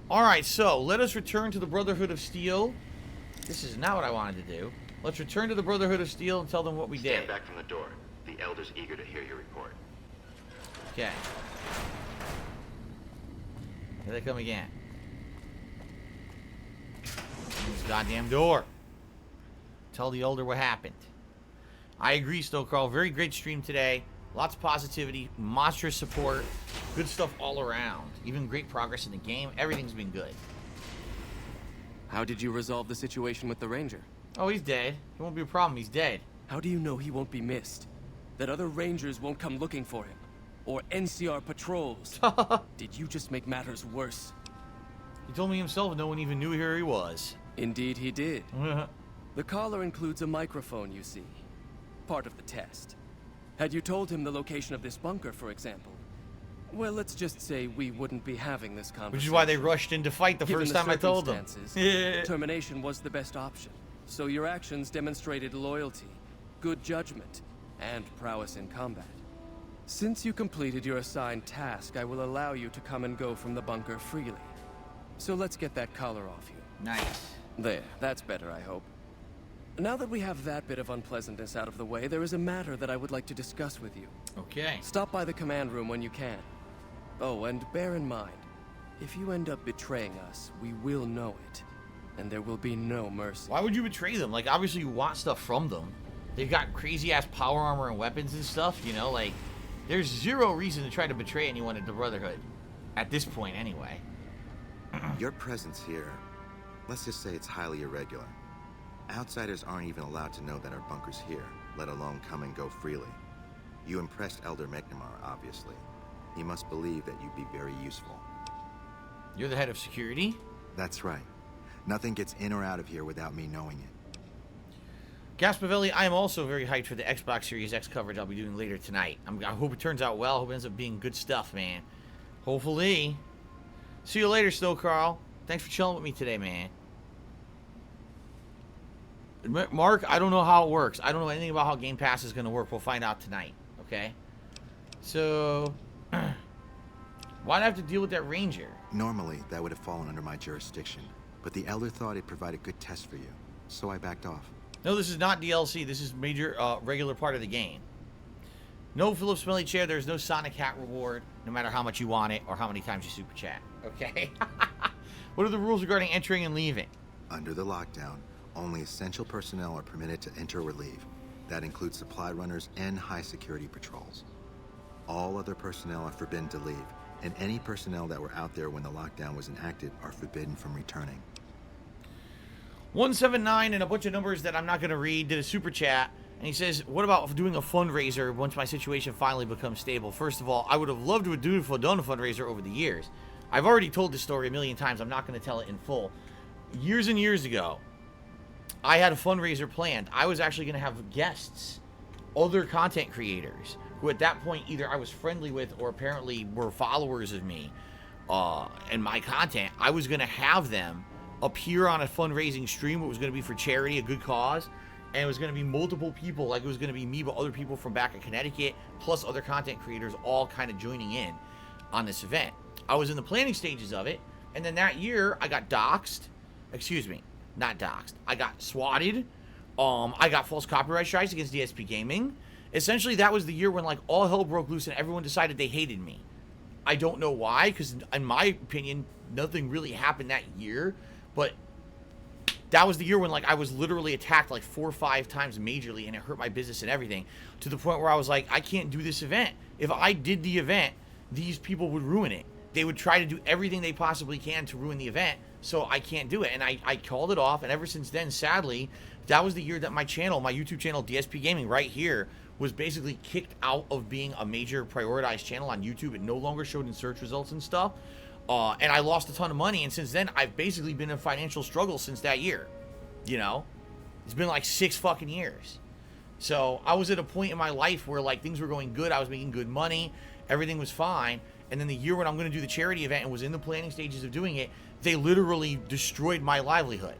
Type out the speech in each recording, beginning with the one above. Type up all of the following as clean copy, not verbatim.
Alright, so let us return to the Brotherhood of Steel. This is not what I wanted to do. Let's return to the Brotherhood of Steel and tell them what we did. Stand back from the door. The Elder's eager to hear your report. Okay. Here they come again. This goddamn door. Tell the Elder what happened. I agree, Snowcrawl. Very great stream today. Lots of positivity, monstrous support, good stuff all around. Even great progress in the game. Everything's been good. How did you resolve the situation with the Ranger? Oh, he's dead. It won't be a problem. He's dead. How do you know he won't be missed? That other Rangers won't come looking for him? Or NCR patrols? Did you just make matters worse? He told me himself no one even knew where he was. Indeed he did. The collar includes a microphone, you see. Part of the test. Had you told him the location of this bunker, for example, well, let's just say we wouldn't be having this conversation. Which is why they rushed in to fight the first time I told them. Termination was the best option. So your actions demonstrated loyalty, good judgment, and prowess in combat. Since you completed your assigned task, I will allow you to come and go from the bunker freely. So let's get that collar off you. Nice. There, that's better, I hope. Now that we have that bit of unpleasantness out of the way, there is a matter that I would like to discuss with you. Okay. Stop by the command room when you can. Oh, and bear in mind, if you end up betraying us, we will know it. And there will be no mercy. Why would you betray them? Like, obviously you want stuff from them. They've got crazy-ass power armor and weapons and stuff, you know? Like, there's zero reason to try to betray anyone at the Brotherhood. At this point, anyway. Your presence here, let's just say it's highly irregular. Outsiders aren't even allowed to know that our bunker's here, let alone come and go freely. You impressed Elder McNamara, obviously. He must believe that you'd be very useful. You're the head of security? That's right. Nothing gets in or out of here without me knowing it. Gaspavelli, I am also very hyped for the Xbox Series X coverage I'll be doing later tonight. I hope it turns out well. I hope it ends up being good stuff, man. Hopefully. See you later, Snow Carl. Thanks for chilling with me today, man. Mark, I don't know how it works. I don't know anything about how Game Pass is going to work. We'll find out tonight, okay? So, why'd I have to deal with that Ranger? Normally, that would have fallen under my jurisdiction, but the Elder thought it provided good test for you, so I backed off. No, this is not DLC. This is major, regular part of the game. No Philip Smelly Chair. There's no Sonic Hat reward, no matter how much you want it or how many times you super chat, okay? What are the rules regarding entering and leaving? Under the lockdown, only essential personnel are permitted to enter or leave. That includes supply runners and high security patrols. All other personnel are forbidden to leave, and any personnel that were out there when the lockdown was enacted are forbidden from returning. 179 and a bunch of numbers that I'm not going to read did a super chat, and he says, what about doing a fundraiser once my situation finally becomes stable? First of all, I would have loved to have done a fundraiser over the years. I've already told this story a million times. I'm not going to tell it in full. Years and years ago, I had a fundraiser planned. I was actually going to have guests, other content creators, who at that point either I was friendly with or apparently were followers of me and my content. I was going to have them appear on a fundraising stream. It was going to be for charity, a good cause, and it was going to be multiple people. Like, it was going to be me, but other people from back in Connecticut, plus other content creators, all kind of joining in on this event. I was in the planning stages of it, and then that year I got doxxed. Excuse me. Not doxxed. I got swatted. I got false copyright strikes against DSPGaming. Essentially, that was the year when, like, all hell broke loose and everyone decided they hated me. I don't know why, because in my opinion, nothing really happened that year. But that was the year when, like, I was literally attacked, like, 4 or 5 times majorly, and it hurt my business and everything. To the point where I was like, I can't do this event. If I did the event, these people would ruin it. They would try to do everything they possibly can to ruin the event. So I can't do it, and I called it off, and ever since then, sadly, that was the year that my channel, my YouTube channel, DSPGaming, right here, was basically kicked out of being a major prioritized channel on YouTube. It no longer showed in search results and stuff, and I lost a ton of money, and since then, I've basically been in financial struggle since that year, you know? It's been like 6 fucking years. So I was at a point in my life where, like, things were going good, I was making good money, everything was fine, and then the year when I'm going to do the charity event and was in the planning stages of doing it, they literally destroyed my livelihood.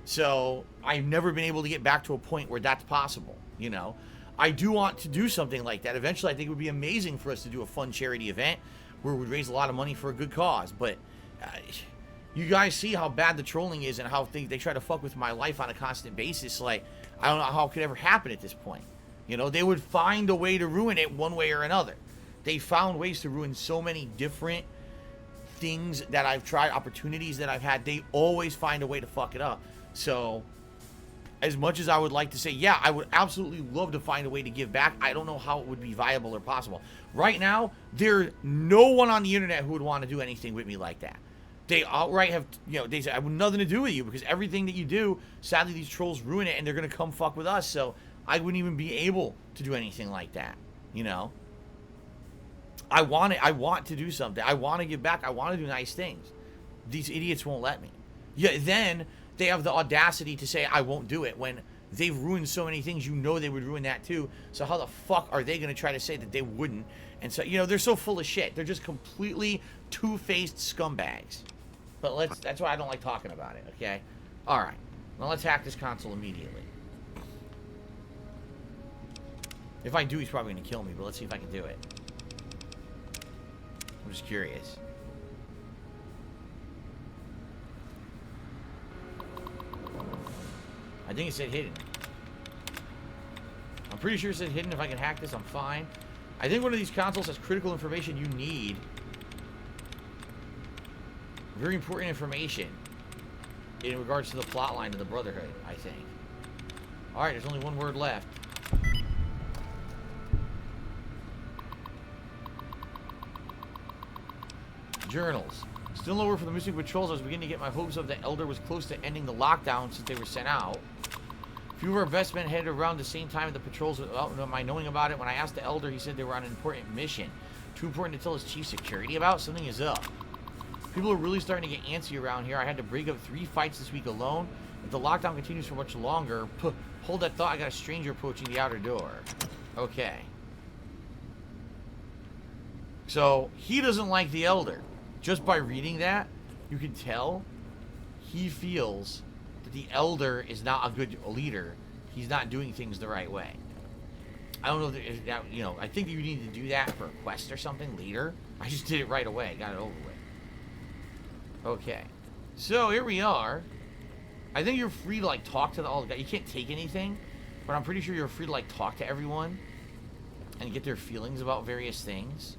So I've never been able to get back to a point where that's possible, you know? I do want to do something like that. Eventually, I think it would be amazing for us to do a fun charity event where we'd raise a lot of money for a good cause. But You guys see how bad the trolling is and how they try to fuck with my life on a constant basis. Like, I don't know how it could ever happen at this point. You know, they would find a way to ruin it one way or another. They found ways to ruin so many different things that I've tried, opportunities that I've had. They always find a way to fuck it up. So, as much as I would like to say, yeah, I would absolutely love to find a way to give back, I don't know how it would be viable or possible. Right now, there's no one on the internet who would want to do anything with me like that. They outright have, you know, they say, I have nothing to do with you because everything that you do, sadly, these trolls ruin it and they're going to come fuck with us. So I wouldn't even be able to do anything like that, you know? I want to do something. I want to give back. I want to do nice things. These idiots won't let me. Yeah, then they have the audacity to say I won't do it when they've ruined so many things. You know they would ruin that too. So how the fuck are they going to try to say that they wouldn't? And so, you know, they're so full of shit. They're just completely two-faced scumbags. But that's why I don't like talking about it, okay? Alright. Now let's hack this console immediately. If I do, he's probably going to kill me, but let's see if I can do it. I'm just curious. I think it said hidden. I'm pretty sure it said hidden. If I can hack this, I'm fine. I think one of these consoles has critical information you need. Very important information in regards to the plot line of the Brotherhood, I think. Alright, there's only one word left. Journals. Still no word for the missing patrols. I was beginning to get my hopes up that Elder was close to ending the lockdown since they were sent out. A few of our best men headed around the same time the patrols without my knowing about it. When I asked the Elder, he said they were on an important mission. Too important to tell his chief security about? Something is up. People are really starting to get antsy around here. I had to break up 3 fights this week alone. If the lockdown continues for much longer, hold that thought. I got a stranger approaching the outer door. Okay. So, he doesn't like the Elder. Just by reading that, you can tell he feels that the Elder is not a good leader. He's not doing things the right way. I don't know if that, you know, I think you need to do that for a quest or something later. I just did it right away. Got it over with. Okay. So, here we are. I think you're free to, like, talk to all the guys. You can't take anything, but I'm pretty sure you're free to, like, talk to everyone and get their feelings about various things.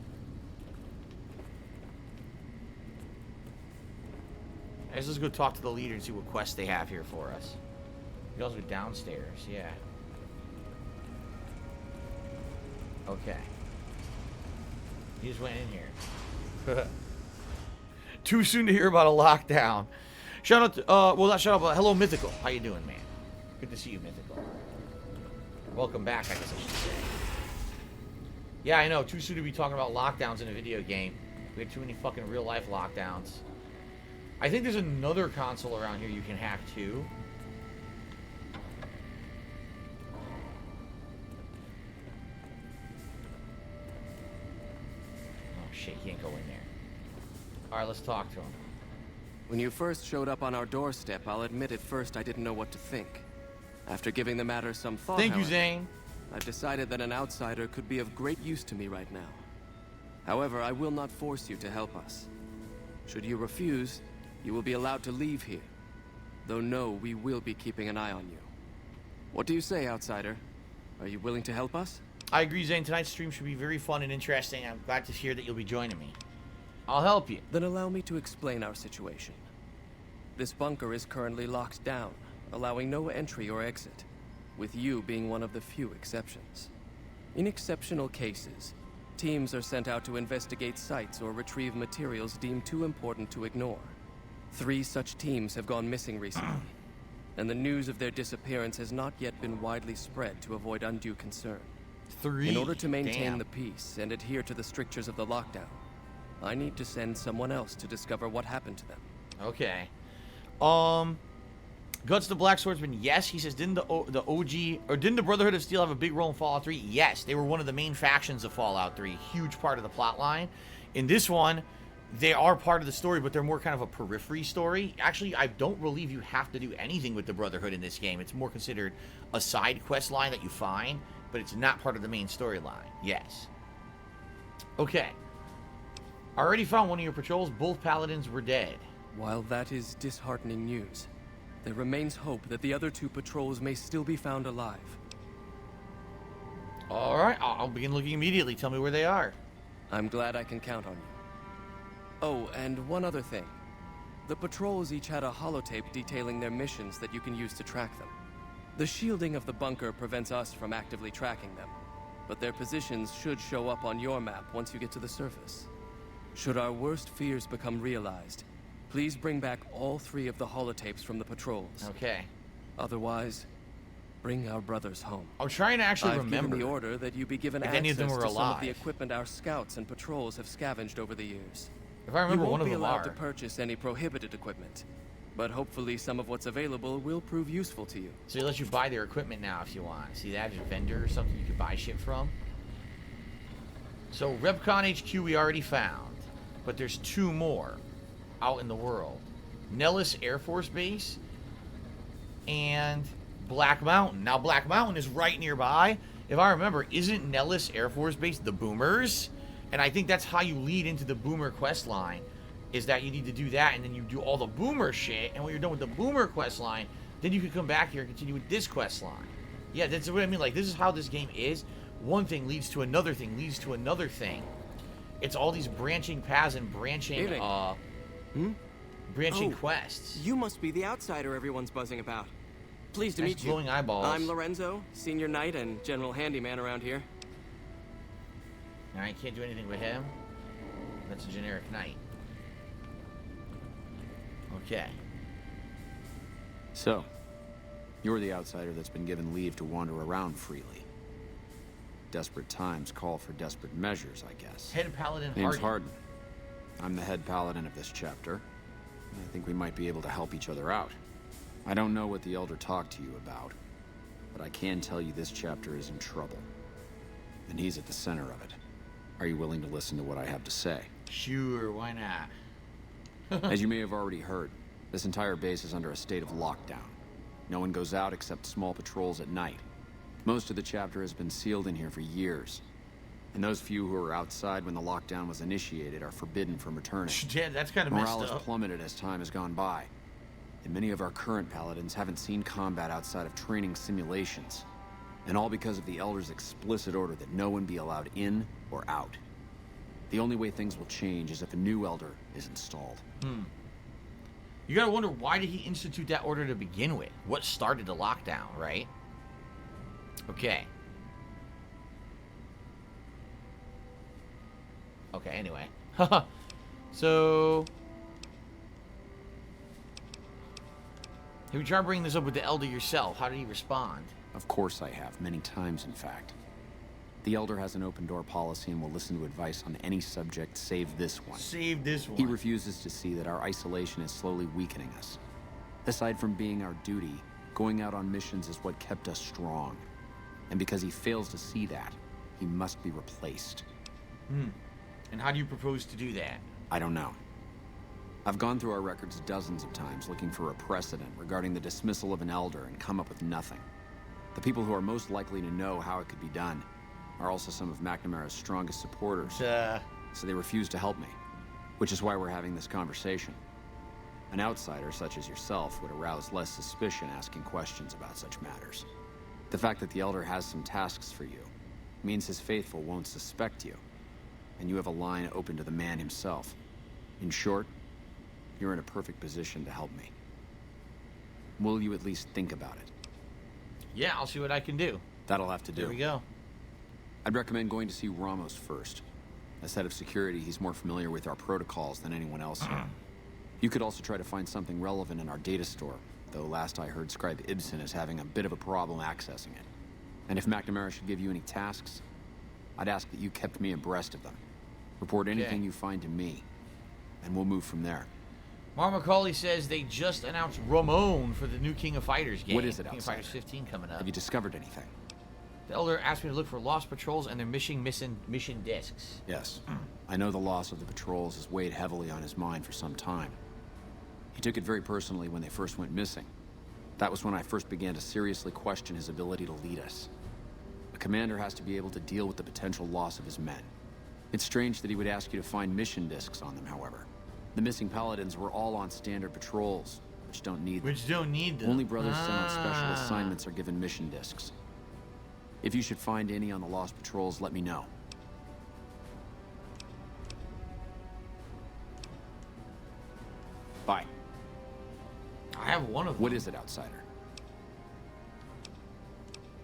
Let's go talk to the leader and see what quests they have here for us. You guys are downstairs, yeah. Okay. He just went in here. Too soon to hear about a lockdown. Shout out to, well, not shout out, but hello, Mythical. How you doing, man? Good to see you, Mythical. Welcome back, I guess I should say. Yeah, I know. Too soon to be talking about lockdowns in a video game. We had too many fucking real-life lockdowns. I think there's another console around here you can hack too. Oh shit, he can't go in there. Alright, let's talk to him. When you first showed up on our doorstep, I'll admit at first I didn't know what to think. After giving the matter some thought, Thank you, Zane. I've decided that an outsider could be of great use to me right now. However, I will not force you to help us. Should you refuse, you will be allowed to leave here. Though no, we will be keeping an eye on you. What do you say, outsider? Are you willing to help us? I agree, Zane. Tonight's stream should be very fun and interesting. I'm glad to hear that you'll be joining me. I'll help you. Then allow me to explain our situation. This bunker is currently locked down, allowing no entry or exit, with you being one of the few exceptions. In exceptional cases, teams are sent out to investigate sites or retrieve materials deemed too important to ignore. 3 such teams have gone missing recently, and the news of their disappearance has not yet been widely spread to avoid undue concern. 3? In order to maintain Damn. the peace and adhere to the strictures of the lockdown, I need to send someone else to discover what happened to them. Okay. Guts the Black Swordsman, yes. He says, didn't the OG, or didn't the Brotherhood of Steel have a big role in Fallout 3? Yes. They were one of the main factions of Fallout 3. Huge part of the plot line. In this one, they are part of the story, but they're more kind of a periphery story. Actually, I don't believe you have to do anything with the Brotherhood in this game. It's more considered a side quest line that you find, but it's not part of the main storyline. Yes. Okay. I already found one of your patrols. Both paladins were dead. While that is disheartening news, there remains hope that the other 2 patrols may still be found alive. All right, I'll begin looking immediately. Tell me where they are. I'm glad I can count on you. Oh, and one other thing. The patrols each had a holotape detailing their missions that you can use to track them. The shielding of the bunker prevents us from actively tracking them, but their positions should show up on your map once you get to the surface. Should our worst fears become realized, please bring back all 3 of the holotapes from the patrols. Okay. Otherwise, bring our brothers home. I'm trying to actually I've remember. given the order that you be given if access any of them were to some of the alive. equipment our scouts and patrols have scavenged over the years. If I remember, you one won't of be them allowed are. to purchase any prohibited equipment, but hopefully some of what's available will prove useful to you. So it lets you buy their equipment now if you want. See that? There's a vendor or something you can buy shit from. So Repcon HQ we already found, but there's 2 more out in the world. Nellis Air Force Base and Black Mountain. Now Black Mountain is right nearby. If I remember, isn't Nellis Air Force Base the Boomers? And I think that's how you lead into the Boomer quest line, is that you need to do that, and then you do all the Boomer shit, and when you're done with the Boomer quest line, then you can come back here and continue with this quest line. Yeah, that's what I mean. Like, this is how this game is. One thing leads to another thing, leads to another thing. It's all these branching paths and branching, branching quests. You must be the outsider everyone's buzzing about. Pleased to Nice meet you. glowing eyeballs. I'm Lorenzo, senior knight and general handyman around here. I can't do anything with him. That's a generic knight. Okay. So, you're the outsider that's been given leave to wander around freely. Desperate times call for desperate measures, I guess. Head Paladin Name's Hardy. Hardin. I'm the head paladin of this chapter. I think we might be able to help each other out. I don't know what the Elder talked to you about, but I can tell you this chapter is in trouble. And he's at the center of it. Are you willing to listen to what I have to say? Sure, why not? As you may have already heard, this entire base is under a state of lockdown. No one goes out except small patrols at night. Most of the chapter has been sealed in here for years. And those few who were outside when the lockdown was initiated are forbidden from returning. Yeah, that's kind of Morale messed has up. plummeted as time has gone by. And many of our current paladins haven't seen combat outside of training simulations. And all because of the Elder's explicit order that no one be allowed in or out. The only way things will change is if a new Elder is installed. You gotta wonder, why did he institute that order to begin with? What started the lockdown, right? Okay. Okay, anyway. So... have you tried bringing this up with the Elder yourself? How did he respond? Of course I have, many times in fact. The Elder has an open door policy and will listen to advice on any subject save this one. Save this one. He refuses to see that our isolation is slowly weakening us. Aside from being our duty, going out on missions is what kept us strong. And because he fails to see that, he must be replaced. And how do you propose to do that? I don't know. I've gone through our records dozens of times looking for a precedent regarding the dismissal of an Elder and come up with nothing. The people who are most likely to know how it could be done are also some of McNamara's strongest supporters, so they refuse to help me, which is why we're having this conversation. An outsider such as yourself would arouse less suspicion asking questions about such matters. The fact that the Elder has some tasks for you means his faithful won't suspect you, and you have a line open to the man himself. In short, you're in a perfect position to help me. Will you at least think about it? Yeah, I'll see what I can do. That'll have to do. There we go. I'd recommend going to see Ramos first. As head of security, he's more familiar with our protocols than anyone else here. You could also try to find something relevant in our data store, though last I heard Scribe Ibsen is having a bit of a problem accessing it. And if McNamara should give you any tasks, I'd ask that you kept me abreast of them. Report anything you find to me, and we'll move from there. Mark Macaulay says they just announced Ramon for the new King of Fighters game. What is it, King of outsider? Fighters 15 coming up. Have you discovered anything? The Elder asked me to look for lost patrols and their mission discs. Yes. I know the loss of the patrols has weighed heavily on his mind for some time. He took it very personally when they first went missing. That was when I first began to seriously question his ability to lead us. A commander has to be able to deal with the potential loss of his men. It's strange that he would ask you to find mission discs on them, however. The missing paladins were all on standard patrols, which don't need them. Which don't need them. Only brothers sent on special assignments are given mission discs. If you should find any on the lost patrols, let me know. Bye. I have one of them. What is it, outsider?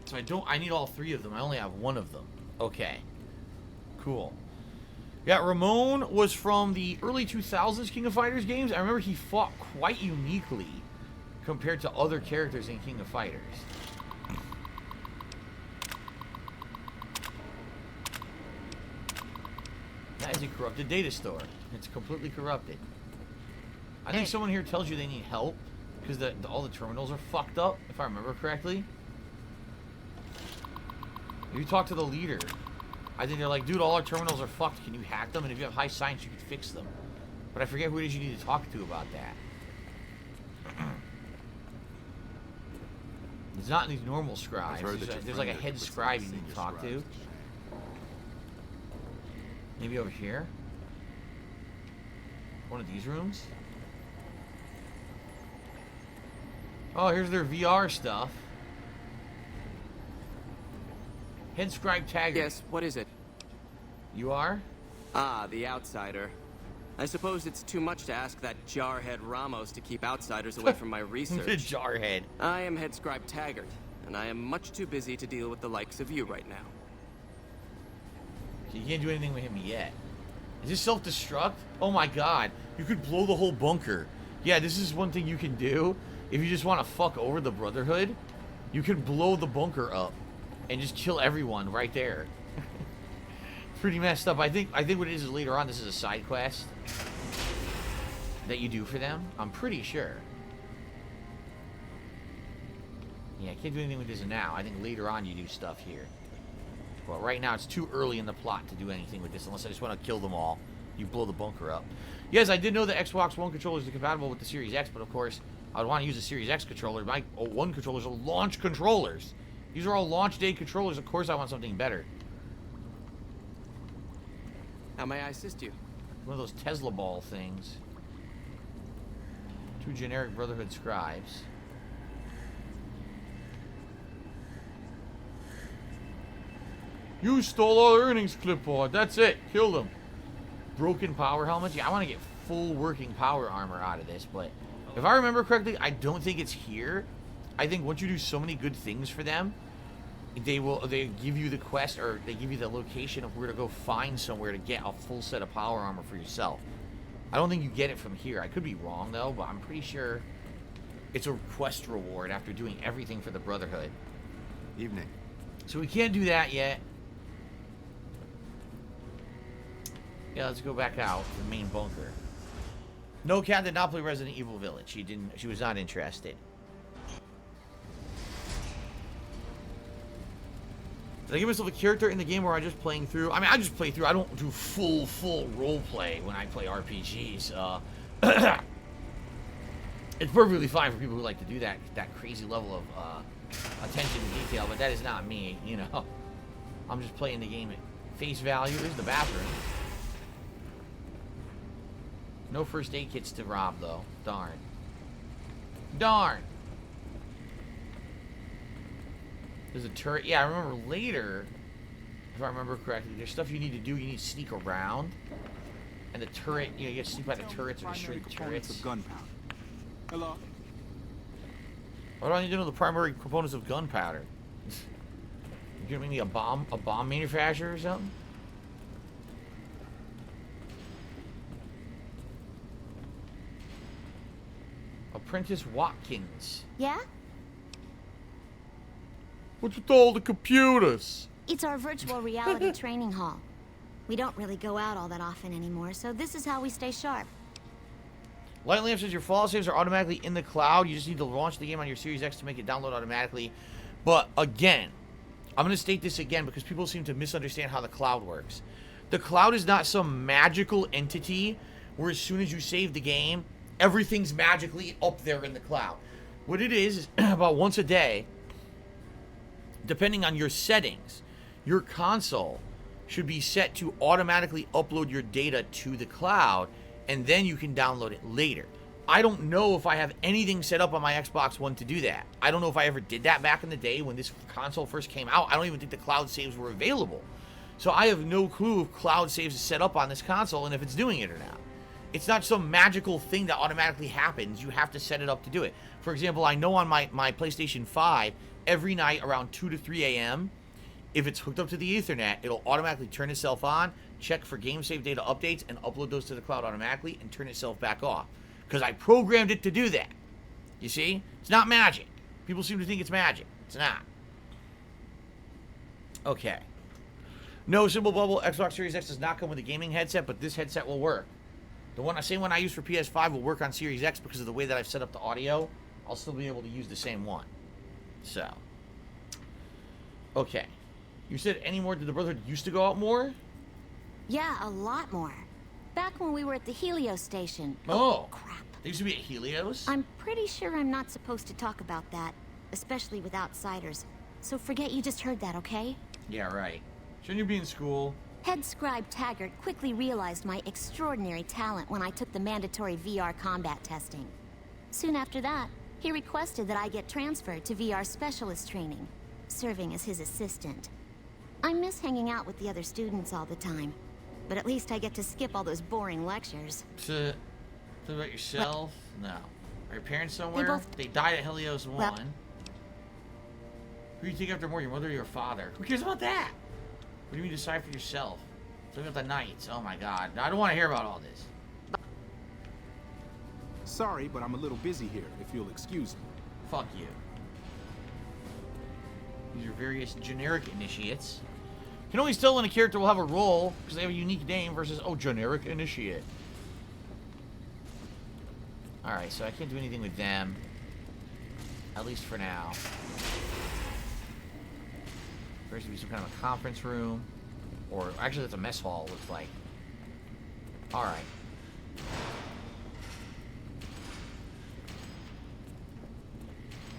So I need all 3 of them. I only have one of them. Okay. Cool. Yeah, Ramon was from the early 2000s King of Fighters games. I remember he fought quite uniquely compared to other characters in King of Fighters. That is a corrupted data store. It's completely corrupted. I think someone here tells you they need help because all the terminals are fucked up, if I remember correctly. You talk to the leader. I think they're like, dude, all our terminals are fucked. Can you hack them? And if you have high science, you can fix them. But I forget who it is you need to talk to about that. It's not these normal scribes. There's like a head scribe you need to talk to. Maybe over here? One of these rooms? Oh, here's their VR stuff. Head scribe tagger. Yes, what is it? You are? Ah, the outsider. I suppose it's too much to ask that jarhead Ramos to keep outsiders away from my research. The jarhead. I am head scribe Taggart, and I am much too busy to deal with the likes of you right now. So you can't do anything with him yet. Is this self-destruct? Oh my god. You could blow the whole bunker. Yeah, this is one thing you can do. If you just want to fuck over the Brotherhood, you can blow the bunker up and just kill everyone right there. It's pretty messed up. I think what it is later on, this is a side quest that you do for them. I'm pretty sure. Yeah, I can't do anything with this now. I think later on you do stuff here. But right now it's too early in the plot to do anything with this unless I just want to kill them all. You blow the bunker up. Yes, I did know the Xbox One controllers are compatible with the Series X, but of course, I would want to use a Series X controller. My One controllers are launch controllers. These are all launch day controllers. Of course I want something better. How may I assist you? One of those Tesla ball things. 2 generic Brotherhood scribes. You stole our earnings clipboard. That's it. Kill them. Broken power helmets. Yeah, I want to get full working power armor out of this, but if I remember correctly, I don't think it's here. I think once you do so many good things for them, they give you the quest, or they give you the location of where to go find somewhere to get a full set of power armor for yourself. I don't think you get it from here. I could be wrong though, but I'm pretty sure it's a quest reward after doing everything for the Brotherhood. Evening. So we can't do that yet. Yeah, let's go back out to the main bunker. No, Cat did not play Resident Evil Village. She was not interested. Did I give myself a character in the game where I'm just playing through? I mean, I just play through. I don't do full role play when I play RPGs. It's perfectly fine for people who like to do that crazy level of attention to detail, but that is not me, you know. I'm just playing the game at face value. There's the bathroom. No first aid kits to rob, though. Darn. Darn! There's a turret. Yeah, I remember later, if I remember correctly, there's stuff you need to do. You need to sneak around. And the turret, you know, you get to sneak by the turrets or destroy the turrets. Of gunpowder. Hello? What do I need to know the primary components of gunpowder? You gonna make me a bomb manufacturer or something? Apprentice Watkins. Yeah? What's with all the computers? It's our virtual reality training hall. We don't really go out all that often anymore, so this is how we stay sharp. Light Lamp says your Fallout saves are automatically in the cloud. You just need to launch the game on your Series X to make it download automatically. But again, I'm going to state this again because people seem to misunderstand how the cloud works. The cloud is not some magical entity where as soon as you save the game, everything's magically up there in the cloud. What it is about once a day, depending on your settings, your console should be set to automatically upload your data to the cloud, and then you can download it later. I don't know if I have anything set up on my Xbox One to do that. I don't know if I ever did that back in the day when this console first came out. I don't even think the cloud saves were available. So I have no clue if cloud saves is set up on this console and if it's doing it or not. It's not some magical thing that automatically happens. You have to set it up to do it. For example, I know on my PlayStation 5, every night around 2 to 3 a.m., if it's hooked up to the Ethernet, it'll automatically turn itself on, check for game save data updates, and upload those to the cloud automatically and turn itself back off. Because I programmed it to do that. You see? It's not magic. People seem to think it's magic. It's not. Okay. No, Symbol Bubble, Xbox Series X does not come with a gaming headset, but this headset will work. The same one I use for PS5 will work on Series X because of the way that I've set up the audio. I'll still be able to use the same one. So. Okay. You said any more? Did the Brotherhood used to go out more? Yeah, a lot more. Back when we were at the Helios station. Oh, crap. They used to be at Helios? I'm pretty sure I'm not supposed to talk about that, especially with outsiders. So forget you just heard that, okay? Yeah, right. Shouldn't you be in school? Head scribe Taggart quickly realized my extraordinary talent when I took the mandatory VR combat testing. Soon after that, he requested that I get transferred to VR specialist training, serving as his assistant. I miss hanging out with the other students all the time, but at least I get to skip all those boring lectures. Tell about yourself? No. Are your parents somewhere? They died at Helios 1. Well, who do you take after more, your mother or your father? Who cares about that? What do you mean decide for yourself? Tell me about the nights. Oh my god. I don't want to hear about all this. Sorry, but I'm a little busy here, if you'll excuse me. Fuck you. These are various generic initiates. You can always tell when a character will have a role because they have a unique name versus, oh, generic initiate. Alright, so I can't do anything with them. At least for now. There's to be some kind of a conference room. Or, actually, that's a mess hall, it looks like. Alright.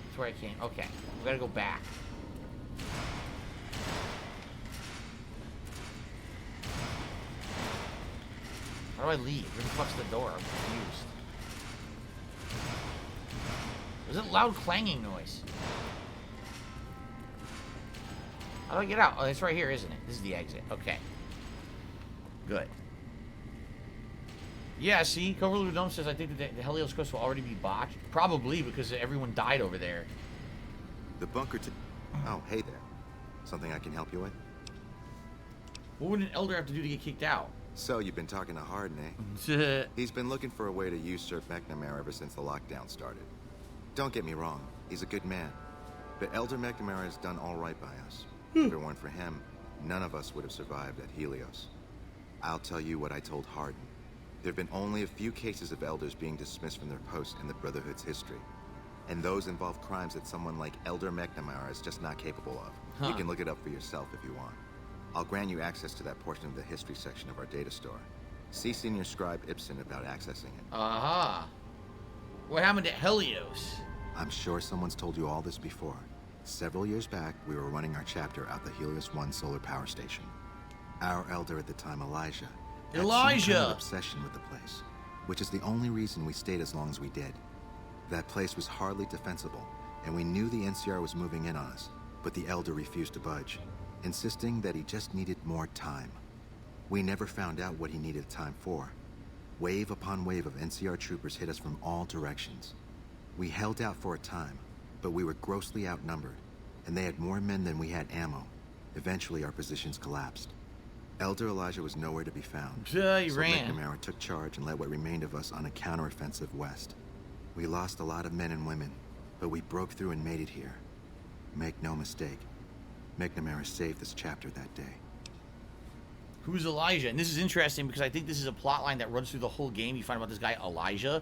That's where I came. Okay. We gotta go back. How do I leave? Where the fuck's the door? I'm confused. There's a loud clanging noise. How do I get out? Oh, it's right here, isn't it? This is the exit. Okay. Good. Yeah, see? Coverloo Dome says, I think that the Helios Coast will already be botched. Probably, because everyone died over there. The bunker to... Oh, hey there. Something I can help you with? What would an elder have to do to get kicked out? So, you've been talking to Harden, eh? He's been looking for a way to usurp McNamara ever since the lockdown started. Don't get me wrong, he's a good man. But Elder McNamara has done all right by us. If it weren't for him, none of us would have survived at Helios. I'll tell you what I told Harden. There have been only a few cases of elders being dismissed from their posts in the Brotherhood's history. And those involve crimes that someone like Elder McNamara is just not capable of. You can look it up for yourself if you want. I'll grant you access to that portion of the history section of our data store. See Senior Scribe Ibsen about accessing it. Aha. What happened at Helios? I'm sure someone's told you all this before. Several years back, we were running our chapter out the Helios 1 solar power station. Our elder at the time, Elijah, had some kind of obsession with the place, which is the only reason we stayed as long as we did. That place was hardly defensible, and we knew the NCR was moving in on us, but the elder refused to budge, insisting that he just needed more time. We never found out what he needed time for. Wave upon wave of NCR troopers hit us from all directions. We held out for a time, but we were grossly outnumbered, and they had more men than we had ammo. Eventually, our positions collapsed. Elder Elijah was nowhere to be found. He ran. McNamara took charge and led what remained of us on a counteroffensive west. We lost a lot of men and women, but we broke through and made it here. Make no mistake, McNamara saved this chapter that day. Who's Elijah? And this is interesting because I think this is a plot line that runs through the whole game. You find about this guy, Elijah.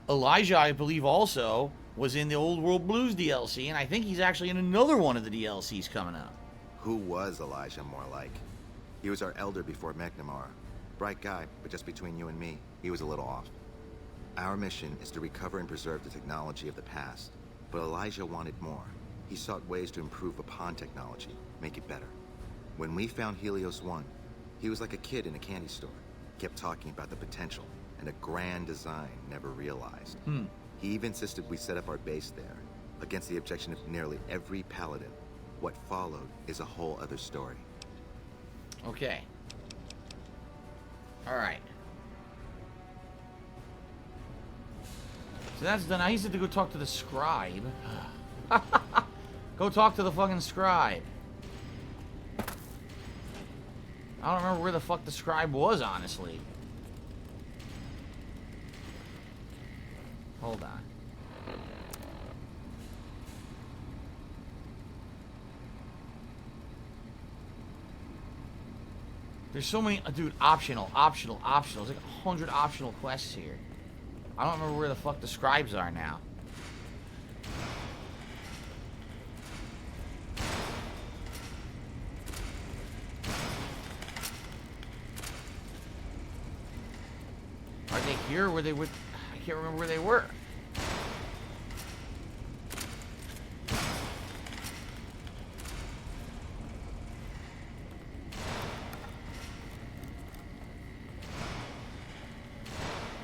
Elijah, I believe, also was in the Old World Blues DLC, and I think he's actually in another one of the DLCs coming up. Who was Elijah, more like? He was our elder before McNamara. Bright guy, but just between you and me, he was a little off. Our mission is to recover and preserve the technology of the past, but Elijah wanted more. He sought ways to improve upon technology, make it better. When we found Helios 1, he was like a kid in a candy store. Kept talking about the potential, and a grand design never realized. He even insisted we set up our base there, against the objection of nearly every paladin. What followed is a whole other story. Okay. Alright. So that's done. Now he said to go talk to the scribe. Go talk to the fucking scribe. I don't remember where the fuck the scribe was, honestly. Hold on. There's so many, dude, optional. There's like 100 optional quests here. I don't remember where the fuck the scribes are now. Are they here or were they with... I can't remember where they were.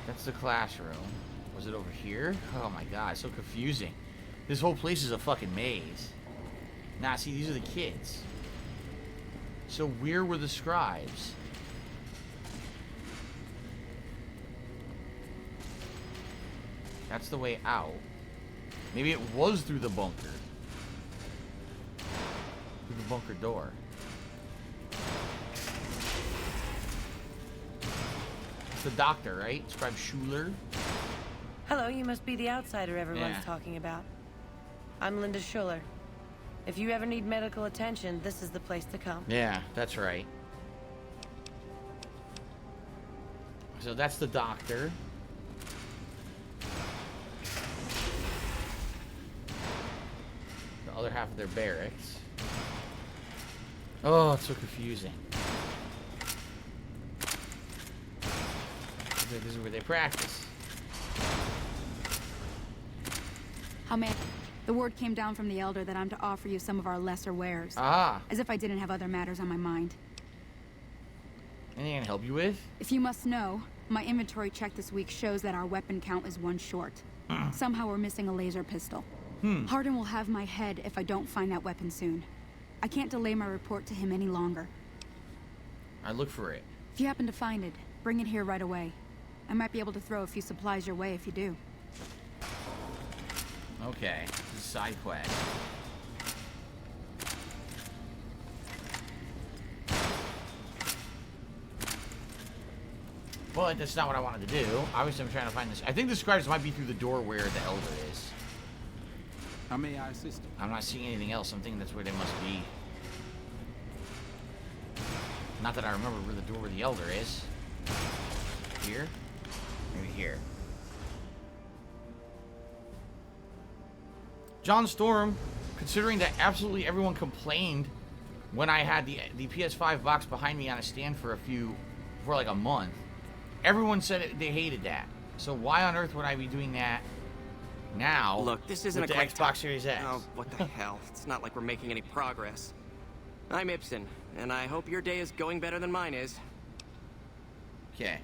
That's the classroom. Was it over here? Oh my god, so confusing. This whole place is a fucking maze. Nah, see, these are the kids. So where were the scribes? That's the way out. Maybe it was through the bunker. Through the bunker door. It's the doctor, right? Scribe Schuler. Hello, you must be the outsider everyone's Yeah. talking about. I'm Linda Schuler. If you ever need medical attention, this is the place to come. Yeah, that's right. So that's the doctor. The other half of their barracks. Oh, it's so confusing. This is where they practice. How may the word came down from the Elder that I'm to offer you some of our lesser wares. Ah. As if I didn't have other matters on my mind. Anything I can help you with? If you must know, my inventory check this week shows that our weapon count is 1 short. Somehow we're missing a laser pistol. Hardin will have my head if I don't find that weapon soon. I can't delay my report to him any longer. I look for it. If you happen to find it, bring it here right away. I might be able to throw a few supplies your way if you do. Okay, this is a side quest. But that's not what I wanted to do. Obviously, I'm trying to find this. I think the scribes might be through the door where the Elder is. How may I assist you? I'm not seeing anything else. I'm thinking that's where they must be. Not that I remember where the door where the Elder is. Here? Maybe here. John Storm, considering that absolutely everyone complained when I had the PS5 box behind me on a stand for like a month, everyone said they hated that. So why on earth would I be doing that now? Look, this isn't with a the quick Xbox Series X. Oh, what the hell? It's not like we're making any progress. I'm Ibsen, and I hope your day is going better than mine is. Okay.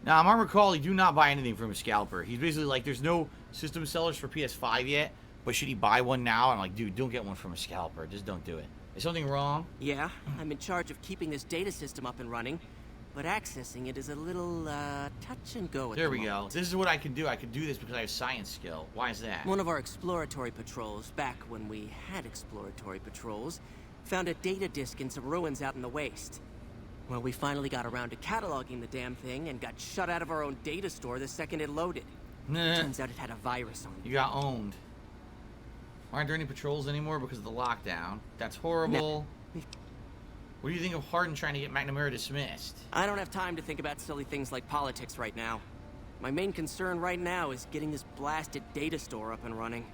Now, I recall you do not buy anything from a scalper. He's basically like, there's no system sellers for PS5 yet, but should he buy one now? I'm like, dude, don't get one from a scalper. Just don't do it. Is something wrong? Yeah, I'm in charge of keeping this data system up and running, but accessing it is a little, touch and go at There the we go. moment. This is what I can do. I can do this because I have science skill. Why is that? One of our exploratory patrols, back when we had exploratory patrols, found a data disk in some ruins out in the waste. Well, we finally got around to cataloging the damn thing and got shut out of our own data store the second it loaded. Turns out it had a virus on it. You got owned. Aren't there any patrols anymore because of the lockdown? That's horrible. No. What do you think of Hardin trying to get McNamara dismissed? I don't have time to think about silly things like politics right now. My main concern right now is getting this blasted data store up and running.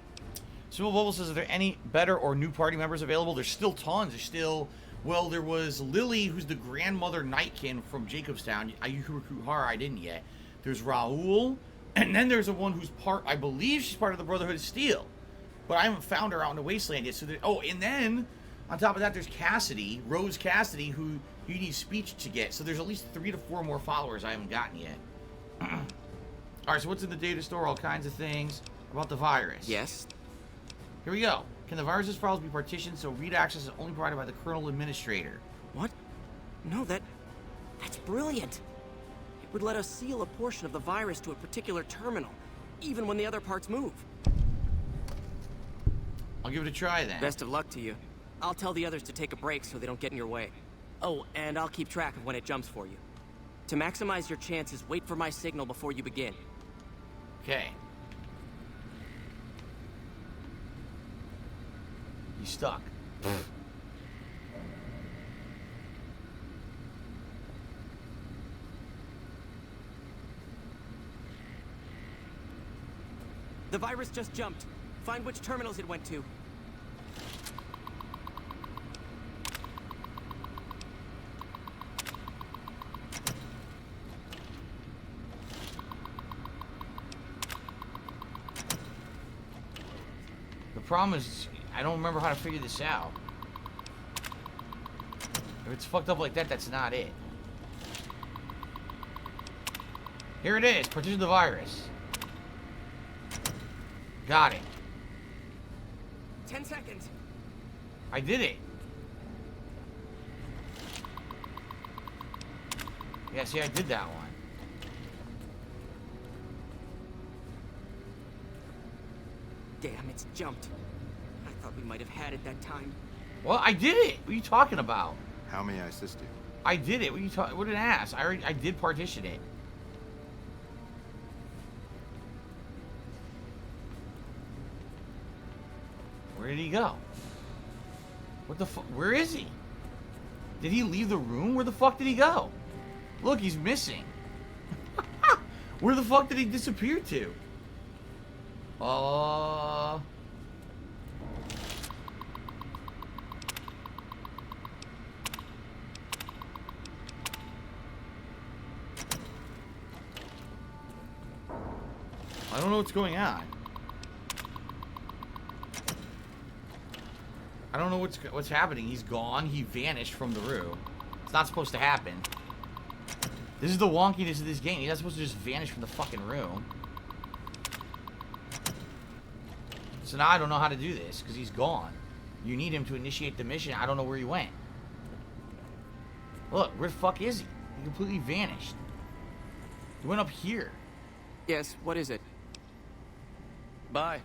Simple Bubble says, are there any better or new party members available? There's still tons. There's still... Well, there was Lily, who's the grandmother Nightkin from Jacobstown. You could recruit her. I didn't yet. There's Raoul. And then there's a one who's I believe she's part of the Brotherhood of Steel. But I haven't found her out in the wasteland yet. So and then, on top of that, there's Cassidy, Rose Cassidy, who you need speech to get. So there's at least 3 to 4 more followers I haven't gotten yet. Alright, so what's in the data store? All kinds of things about the virus. Yes? Here we go. Can the virus's files be partitioned so read access is only provided by the kernel administrator? What? No, that's brilliant. It would let us seal a portion of the virus to a particular terminal, even when the other parts move. I'll give it a try then. Best of luck to you. I'll tell the others to take a break so they don't get in your way. Oh, and I'll keep track of when it jumps for you. To maximize your chances, wait for my signal before you begin. Okay. He's stuck. The virus just jumped. Find which terminals it went to. The problem is, I don't remember how to figure this out. If it's fucked up like that, that's not it. Here it is. Partition the virus. Got it. 10 seconds. I did it. Yeah, see, I did that one. Damn, it's jumped. I thought we might have had it that time. Well, I did it. What are you talking about? How may I assist you? I did it. What are you talking? What an ass. I did partition it. Where did he go? What the fuck? Where is he? Did he leave the room? Where the fuck did he go? Look, he's missing. Where the fuck did he disappear to? I don't know what's going on. I don't know what's happening. He's gone. He vanished from the room. It's not supposed to happen. This is the wonkiness of this game. He's not supposed to just vanish from the fucking room. So now I don't know how to do this because he's gone. You need him to initiate the mission. I don't know where he went. Look, where the fuck is he? He completely vanished. He went up here. Yes, what is it? Bye.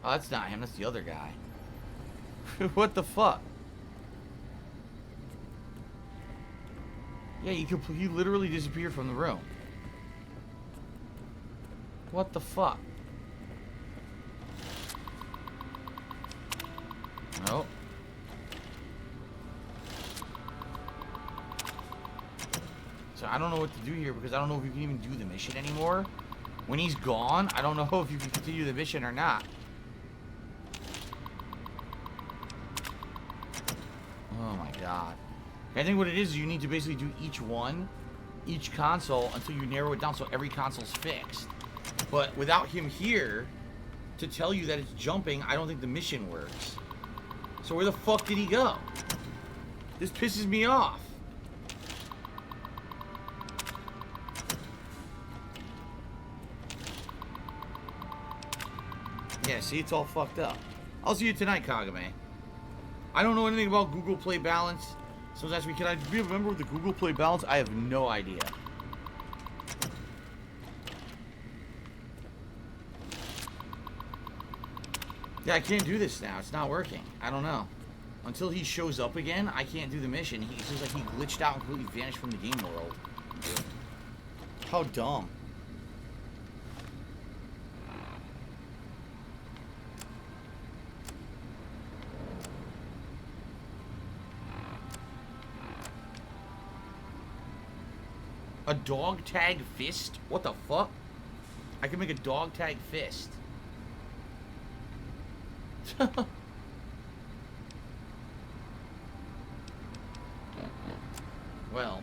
Oh, that's not him. That's the other guy. What the fuck? Yeah, he literally disappeared from the room. What the fuck? Nope. So I don't know what to do here because I don't know if you can even do the mission anymore. When he's gone, I don't know if you can continue the mission or not. Oh my god. I think what it is, you need to basically do each console until you narrow it down so every console's fixed. But without him here to tell you that it's jumping, I don't think the mission works. So where the fuck did he go? This pisses me off. Yeah, see, it's all fucked up. I'll see you tonight, Kagame. I don't know anything about Google Play Balance. Someone's asking me, can I be a member of the Google Play Balance? I have no idea. Yeah, I can't do this now. It's not working. I don't know. Until he shows up again, I can't do the mission. He seems like he glitched out and completely vanished from the game world. How dumb. A dog tag fist? What the fuck? I can make a dog tag fist. Well,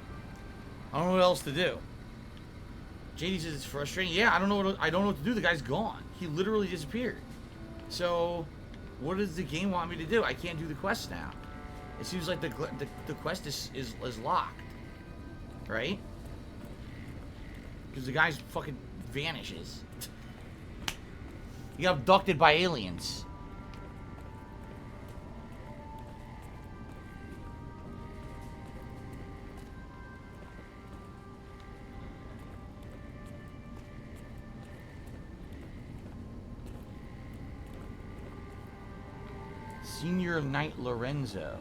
I don't know what else to do. JD says it's frustrating. Yeah, I don't know what to do. The guy's gone. He literally disappeared. So, what does the game want me to do? I can't do the quest now. It seems like the quest is locked. right? Because the guy fucking vanishes. He got abducted by aliens. Senior Knight Lorenzo.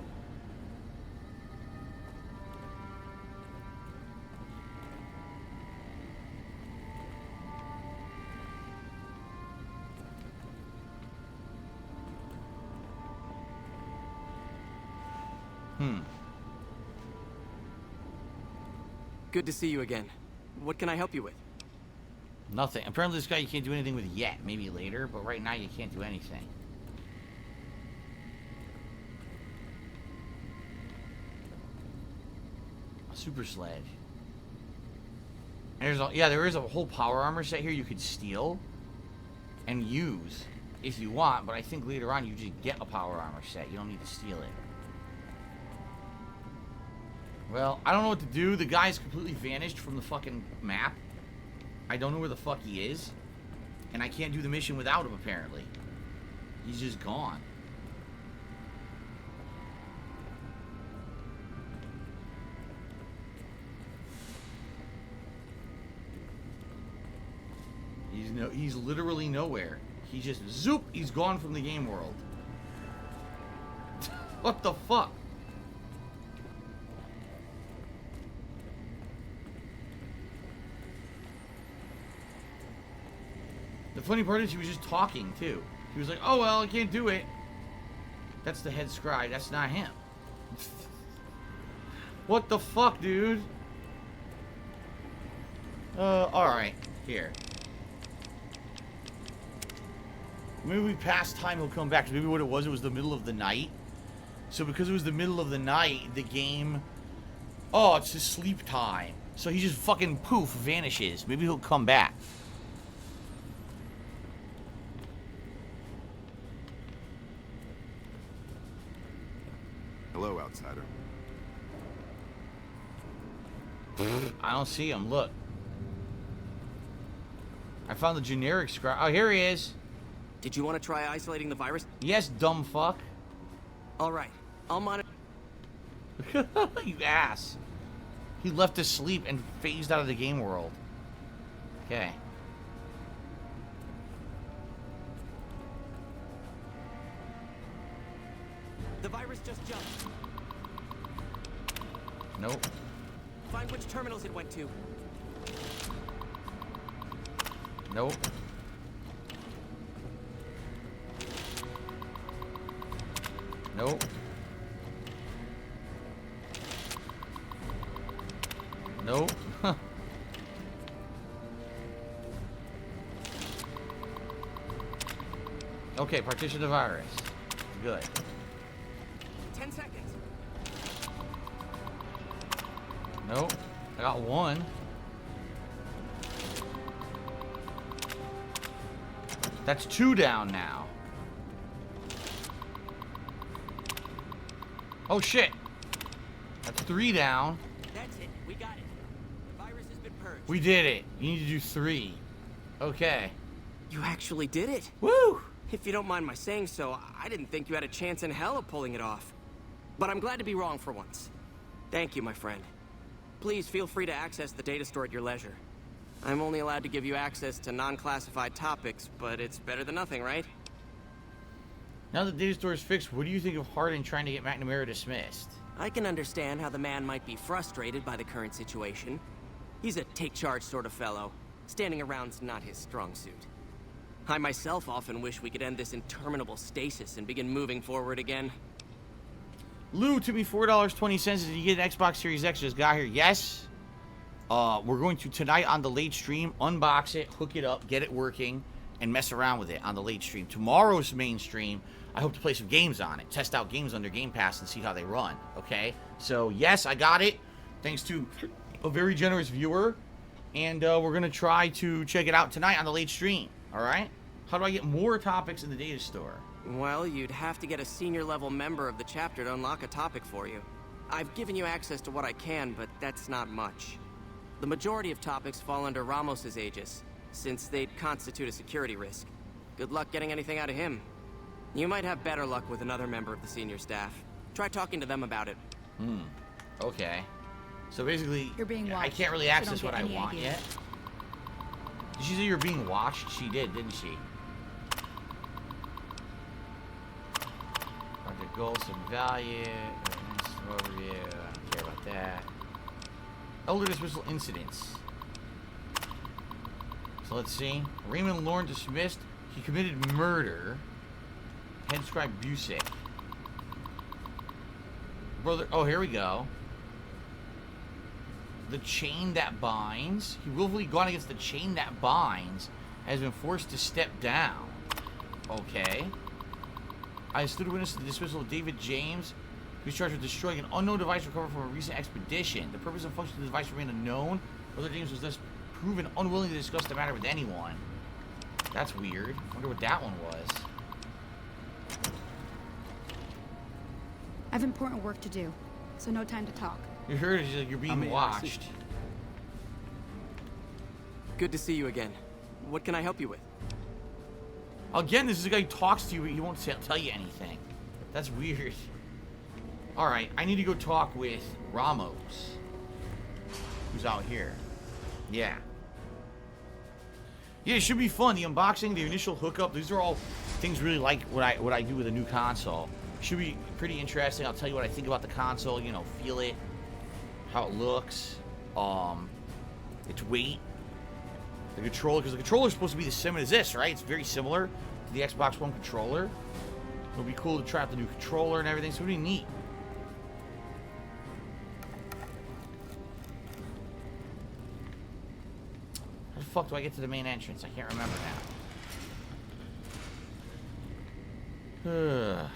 Good to see you again. What can I help you with? Nothing. Apparently this guy you can't do anything with yet. Maybe later, but right now you can't do anything. A super sledge. And there is a whole power armor set here you could steal and use if you want, but I think later on you just get a power armor set. You don't need to steal it. Well, I don't know what to do. The guy's completely vanished from the fucking map. I don't know where the fuck he is. And I can't do the mission without him, apparently. He's just gone. He's literally nowhere. He just, zoop, he's gone from the game world. What the fuck? The funny part is he was just talking, too. He was like, oh, well, I can't do it. That's the head scribe. That's not him. What the fuck, dude? Alright. Here. Maybe we pass time, he'll come back. Maybe what it was the middle of the night. So because it was the middle of the night, the game... Oh, it's his sleep time. So he just fucking poof, vanishes. Maybe he'll come back. Hello, outsider. I don't see him. Look. I found the generic scribe. Oh, here he is. Did you want to try isolating the virus? Yes, dumb fuck. Alright, I'll monitor. You ass. He left to sleep and phased out of the game world. Okay. The virus just jumped. Nope. Find which terminals it went to. Nope. Nope. Nope. Okay, partition the virus. Good. 10 seconds. Nope. I got one. That's 2 down now. Oh shit. That's 3 down. That's it. We got it. The virus has been purged. We did it. You need to do 3. Okay. You actually did it. Woo! If you don't mind my saying so, I didn't think you had a chance in hell of pulling it off. But I'm glad to be wrong for once. Thank you, my friend. Please feel free to access the data store at your leisure. I'm only allowed to give you access to non-classified topics, but it's better than nothing, right? Now that the data store is fixed, what do you think of Hardin trying to get McNamara dismissed? I can understand how the man might be frustrated by the current situation. He's a take-charge sort of fellow. Standing around's not his strong suit. I myself often wish we could end this interminable stasis and begin moving forward again. Lou took me $4.20. Did you get an Xbox Series X? Just got here. Yes. We're going to, tonight on the late stream, unbox it, hook it up, get it working, and mess around with it on the late stream. Tomorrow's main stream, I hope to play some games on it. Test out games under Game Pass and see how they run. Okay? So, yes, I got it. Thanks to a very generous viewer. And we're going to try to check it out tonight on the late stream. Alright? How do I get more topics in the data store? Well, you'd have to get a senior level member of the chapter to unlock a topic for you. I've given you access to what I can, but that's not much. The majority of topics fall under Ramos's aegis, since they'd constitute a security risk. Good luck getting anything out of him. You might have better luck with another member of the senior staff. Try talking to them about it. Okay. So basically, You're being watched, I can't really so access don't what get I any want ideas. yet. Did she say you're being watched? She did, didn't she? Project goals and value. Overview. I don't care about that. Elder dismissal incidents. So let's see. Raymond Lorne dismissed. He committed murder. Head scribe Busick. Brother. Oh, here we go. The chain that binds. He willfully gone against the chain that binds. Has been forced to step down. Okay. I stood witness to the dismissal of David James, who's charged with destroying an unknown device recovered from a recent expedition. The purpose and function of the device remain unknown. Brother James was thus proven unwilling to discuss the matter with anyone. That's weird. I wonder what that one was. I have important work to do, so no time to talk. You heard it, you're being watched. Good to see you again. What can I help you with? Again, this is a guy who talks to you, but he won't tell you anything. That's weird. Alright, I need to go talk with Ramos. Who's out here. Yeah. Yeah, it should be fun. The unboxing, the initial hookup, these are all things really like what I do with a new console. Should be pretty interesting. I'll tell you what I think about the console, you know, feel it, how it looks, its weight, the controller, because the controller is supposed to be the same as this, right? It's very similar to the Xbox One controller. It'll be cool to try out the new controller and everything, so it'll be neat. How the fuck do I get to the main entrance? I can't remember now.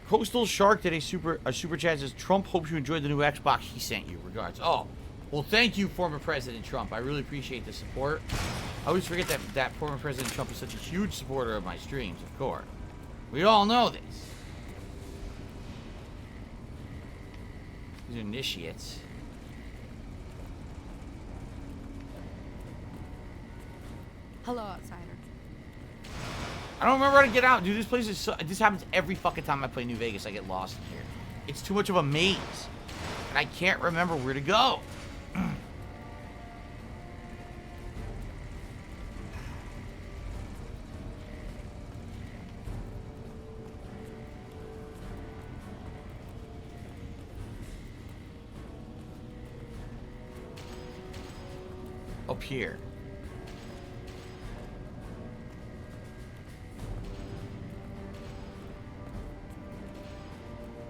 Coastal Shark did a super chat, says Trump hopes you enjoyed the new Xbox. He sent you. Regards. Oh, well, thank you, former President Trump. I really appreciate the support. I always forget that former President Trump is such a huge supporter of my streams. Of course, we all know this. These are initiates. Hello, outsider. I don't remember how to get out, dude. This place is so... This happens every fucking time I play New Vegas. I get lost in here. It's too much of a maze. And I can't remember where to go. Up here.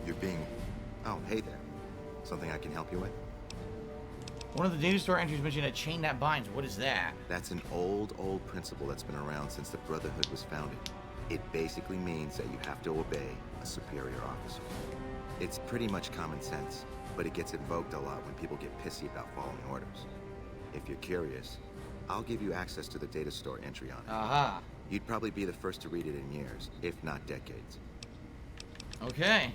You're being... Oh, hey there. Something I can help you with? One of the data store entries mentioned a chain that binds. What is that? That's an old principle that's been around since the Brotherhood was founded. It basically means that you have to obey a superior officer. It's pretty much common sense, but it gets invoked a lot when people get pissy about following orders. If you're curious, I'll give you access to the data store entry on it. Aha. You'd probably be the first to read it in years, if not decades. Okay.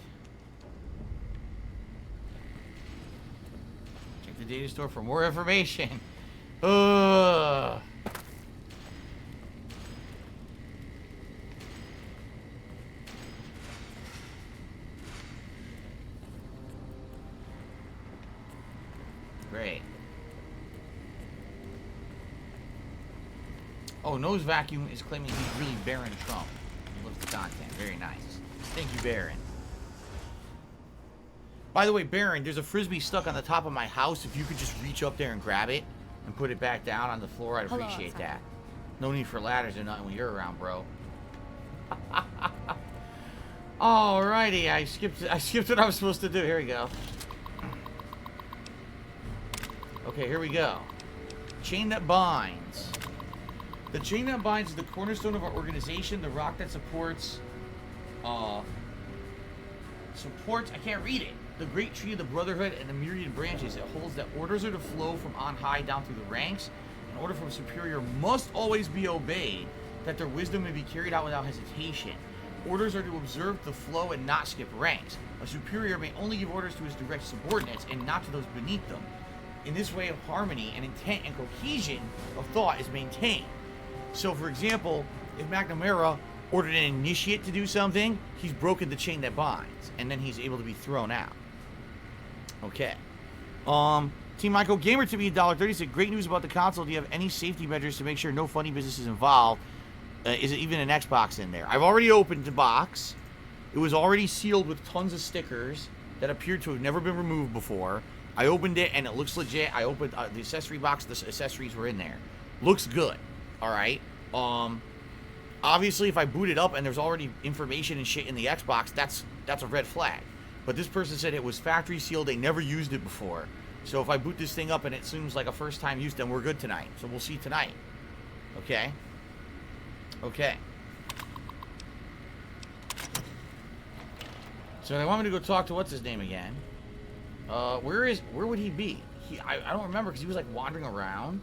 Check the data store for more information. Ugh. Great. Oh, Nose Vacuum is claiming he's really Baron Trump. He loves the content. Very nice. Thank you, Baron. By the way, Baron, there's a Frisbee stuck on the top of my house. If you could just reach up there and grab it and put it back down on the floor, I'd appreciate that. No need for ladders or nothing when you're around, bro. Alrighty, I skipped what I was supposed to do. Here we go. Okay, here we go. Chain that binds. The chain that binds is the cornerstone of our organization, the rock that supports, I can't read it, the great tree of the Brotherhood and the myriad branches. It holds that orders are to flow from on high down through the ranks. An order from superior must always be obeyed, that their wisdom may be carried out without hesitation. Orders are to observe the flow and not skip ranks. A superior may only give orders to his direct subordinates and not to those beneath them. In this way of harmony and intent and cohesion of thought is maintained. So, for example, if McNamara ordered an initiate to do something, he's broken the chain that binds, and then he's able to be thrown out. Okay. Team Michael Gamer to me $1.30 said, great news about the console. Do you have any safety measures to make sure no funny business is involved? Is it even an Xbox in there? I've already opened the box. It was already sealed with tons of stickers that appeared to have never been removed before. I opened it and it looks legit. I opened the accessory box. The accessories were in there. Looks good. All right. Obviously, if I boot it up and there's already information and shit in the Xbox, that's a red flag. But this person said it was factory sealed. They never used it before. So if I boot this thing up and it seems like a first time use, then we're good tonight. So we'll see tonight. Okay. Okay. So they want me to go talk to what's his name again? Where would he be? I don't remember because he was like wandering around.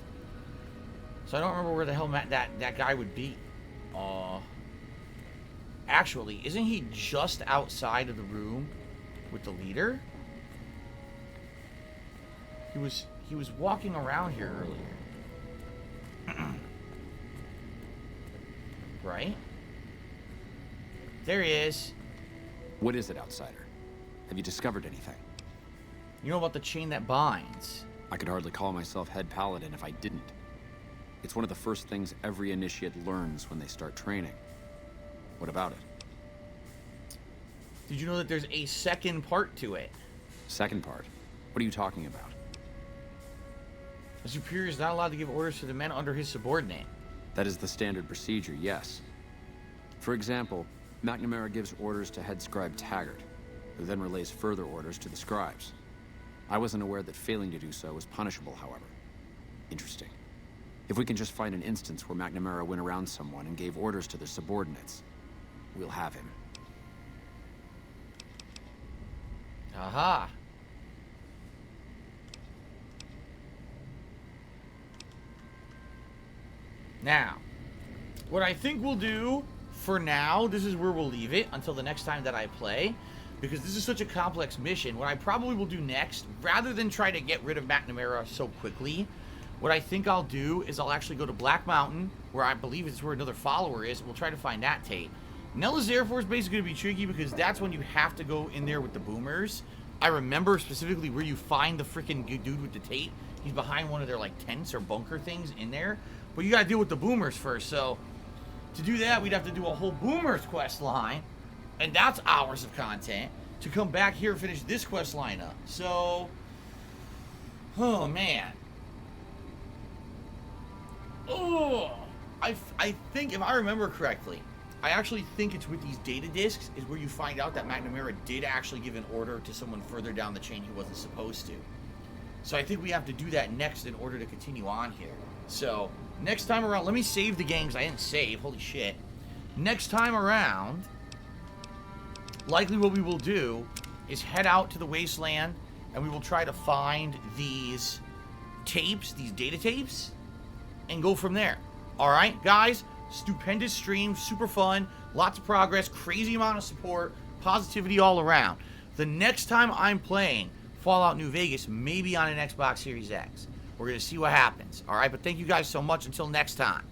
So I don't remember where the hell that guy would be. Actually, isn't he just outside of the room with the leader? He was walking around here earlier. Right? There he is. What is it, outsider? Have you discovered anything? You know about the chain that binds? I could hardly call myself head paladin if I didn't. It's one of the first things every initiate learns when they start training. What about it? Did you know that there's a second part to it? Second part? What are you talking about? The superior is not allowed to give orders to the men under his subordinate. That is the standard procedure, yes. For example, McNamara gives orders to head scribe Taggart, who then relays further orders to the scribes. I wasn't aware that failing to do so was punishable, however. Interesting. If we can just find an instance where McNamara went around someone and gave orders to their subordinates, we'll have him. Aha. Now, what I think we'll do for now, this is where we'll leave it until the next time that I play, because this is such a complex mission. What I probably will do next, rather than try to get rid of McNamara so quickly, what I think I'll do is I'll actually go to Black Mountain, where I believe it's where another follower is, and we'll try to find that tape. Nellis Air Force Base is going to be tricky because that's when you have to go in there with the boomers. I remember specifically where you find the freaking dude with the tape. He's behind one of their like tents or bunker things in there. But you gotta deal with the boomers first, so to do that, we'd have to do a whole boomers quest line, and that's hours of content, to come back here and finish this quest line up. So, oh man. Oh, I think, if I remember correctly, I actually think it's with these data discs is where you find out that McNamara did actually give an order to someone further down the chain he wasn't supposed to. So I think we have to do that next in order to continue on here. So, next time around, let me save the games I didn't save. Holy shit. Next time around, likely what we will do is head out to the wasteland and we will try to find these tapes, these data tapes, and go from there. Alright, guys, stupendous stream, super fun, lots of progress, crazy amount of support, positivity all around. The next time I'm playing Fallout New Vegas, maybe on an Xbox Series X. We're going to see what happens. All right, but thank you guys so much. Until next time.